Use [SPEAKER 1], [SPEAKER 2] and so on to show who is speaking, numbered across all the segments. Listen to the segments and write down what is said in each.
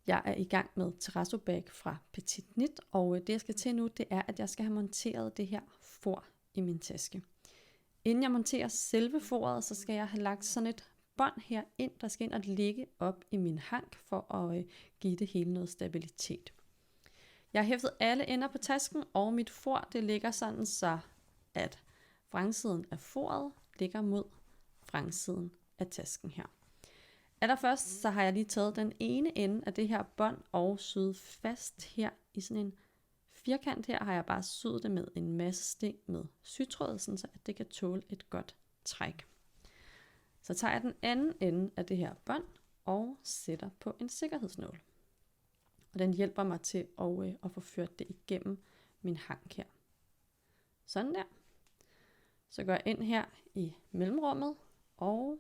[SPEAKER 1] Jeg er i gang med terrazzo bag fra Petit Knit, og det jeg skal til nu, det er, at jeg skal have monteret det her for i min taske. Inden jeg monterer selve foret, så skal jeg have lagt sådan et bånd her ind, der skal ind og ligge op i min hank, for at give det hele noget stabilitet. Jeg har hæftet alle ender på tasken, og mit for, det ligger sådan så, at vrangsiden af foret ligger mod vrangsiden af tasken her. Allerførst så har jeg lige taget den ene ende af det her bånd og syet fast her i sådan en firkant. Her har jeg bare syet det med en masse sting med sytråd, så at det kan tåle et godt træk. Så tager jeg den anden ende af det her bånd og sætter på en sikkerhedsnål. Og den hjælper mig til at få ført det igennem min hank her. Sådan der. Så går jeg ind her i mellemrummet og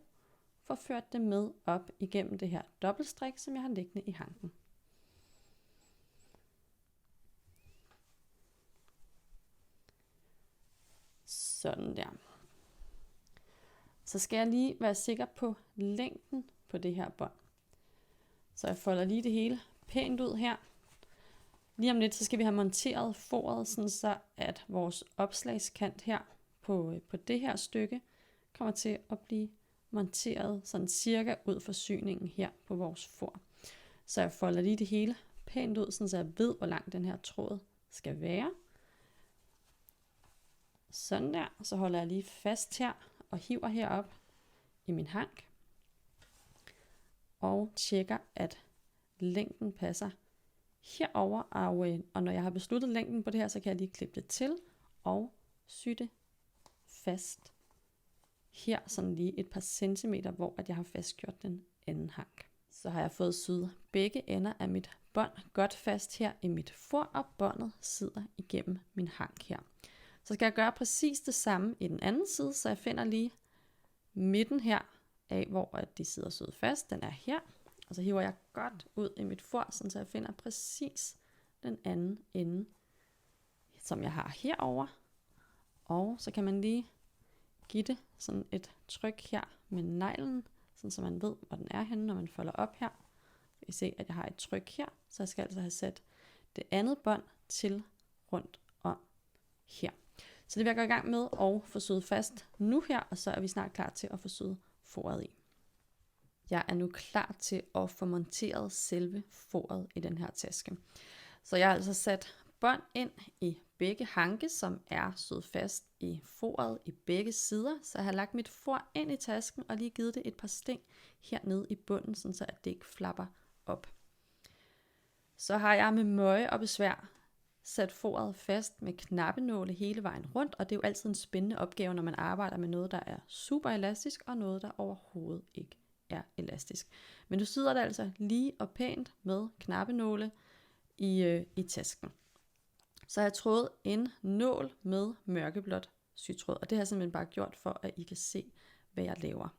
[SPEAKER 1] får ført det med op igennem det her dobbeltstrik, som jeg har liggende i hanken. Sådan der. Så skal jeg lige være sikker på længden på det her bånd. Så jeg folder lige det hele pænt ud her. Lige om lidt, så skal vi have monteret foret, sådan så at vores opslagskant her på det her stykke kommer til at blive monteret sådan cirka ud for syningen her på vores for. Så jeg folder lige det hele pænt ud, sådan så jeg ved, hvor lang den her tråd skal være. Sådan der. Så holder jeg lige fast her og hiver herop i min hank. Og tjekker, at længden passer herover. Og når jeg har besluttet længden på det her, så kan jeg lige klippe det til og sy det fast her, sådan lige et par centimeter, hvor at jeg har fastgjort den anden hank. Så har jeg fået syet begge ender af mit bånd godt fast her i mit for, og båndet sidder igennem min hank her. Så skal jeg gøre præcis det samme i den anden side, så jeg finder lige midten her af, hvor de sidder syet fast. Den er her, og så hiver jeg godt ud i mit for, så jeg finder præcis den anden ende, som jeg har herover. Og så kan man lige give det sådan et tryk her med neglen, sådan så man ved, hvor den er henne, når man folder op her. I kan se, at jeg har et tryk her, så jeg skal altså have sat det andet bånd til rundt om her. Så det vil jeg gå i gang med at få syet fast nu her, og så er vi snart klar til at få syet foret i. Jeg er nu klar til at få monteret selve foret i den her taske. Så jeg har altså sat bånd ind i begge hanke, som er syet fast i foret i begge sider. Så jeg har lagt mit for ind i tasken og lige givet det et par sting hernede i bunden, så at det ikke flapper op. Så har jeg med møje og besvær sat foret fast med knappenåle hele vejen rundt, og det er jo altid en spændende opgave, når man arbejder med noget, der er super elastisk, og noget, der overhovedet ikke er elastisk. Men du sidder det altså lige og pænt med knappenåle i tasken. Så har jeg trådet en nål med mørkeblåt sytråd, og det har jeg simpelthen bare gjort for, at I kan se, hvad jeg laver.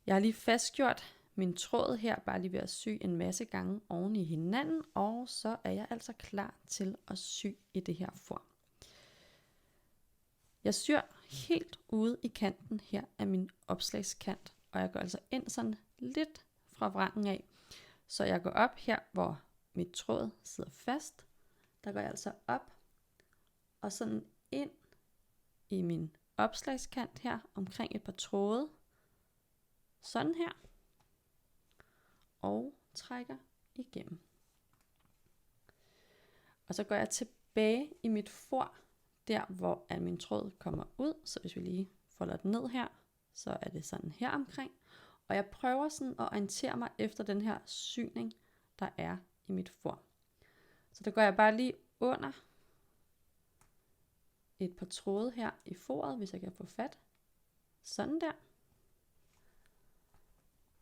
[SPEAKER 1] Jeg har lige fastgjort min tråd her, bare lige ved at sy en masse gange oven i hinanden, og så er jeg altså klar til at sy i det her for. Jeg syr helt ude i kanten her af min opslagskant, og jeg går altså ind sådan lidt fra vrangen af, så jeg går op her, hvor mit tråd sidder fast. Der går jeg altså op og sådan ind i min opslagskant her omkring et par tråde. Sådan her. Og trækker igennem. Og så går jeg tilbage i mit for, der hvor min tråd kommer ud. Så hvis vi lige folder den ned her, så er det sådan her omkring. Og jeg prøver sådan at orientere mig efter den her syning, der er i mit for. Så der går jeg bare lige under et par tråde her i foret, hvis jeg kan få fat. Sådan der.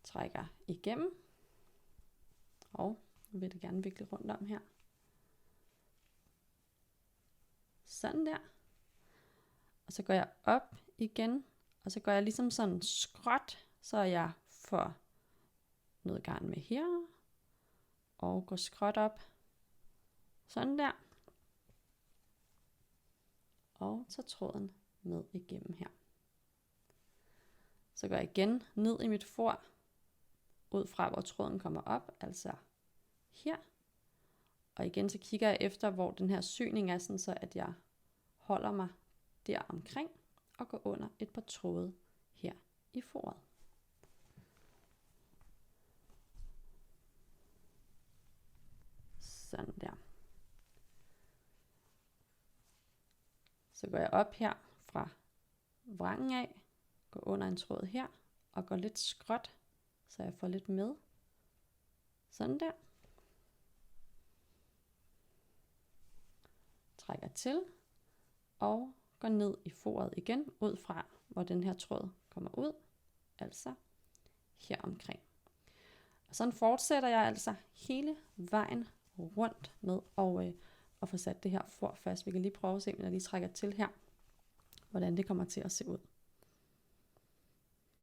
[SPEAKER 1] Trækker igennem. Og nu vil jeg gerne vikle rundt om her. Sådan der. Og så går jeg op igen. Og så går jeg ligesom sådan skråt, så jeg får noget garn med her. Og går skråt op. Sådan der. Og så tråden med igennem her. Så går jeg igen ned i mit for. ud fra hvor tråden kommer op, altså her. Og igen så kigger jeg efter, hvor den her syning er, sådan så at jeg holder mig der omkring og går under et par tråde her i foret. Sådan der. Så går jeg op her fra vrangen af, går under en tråd her og går lidt skråt, så jeg får lidt med. Sådan der. Trækker til og går ned i foret igen, ud fra hvor den her tråd kommer ud, altså her omkring. Og sådan fortsætter jeg altså hele vejen rundt med at få sat det her for fast. Vi kan lige prøve at se, når jeg lige trækker til her, hvordan det kommer til at se ud.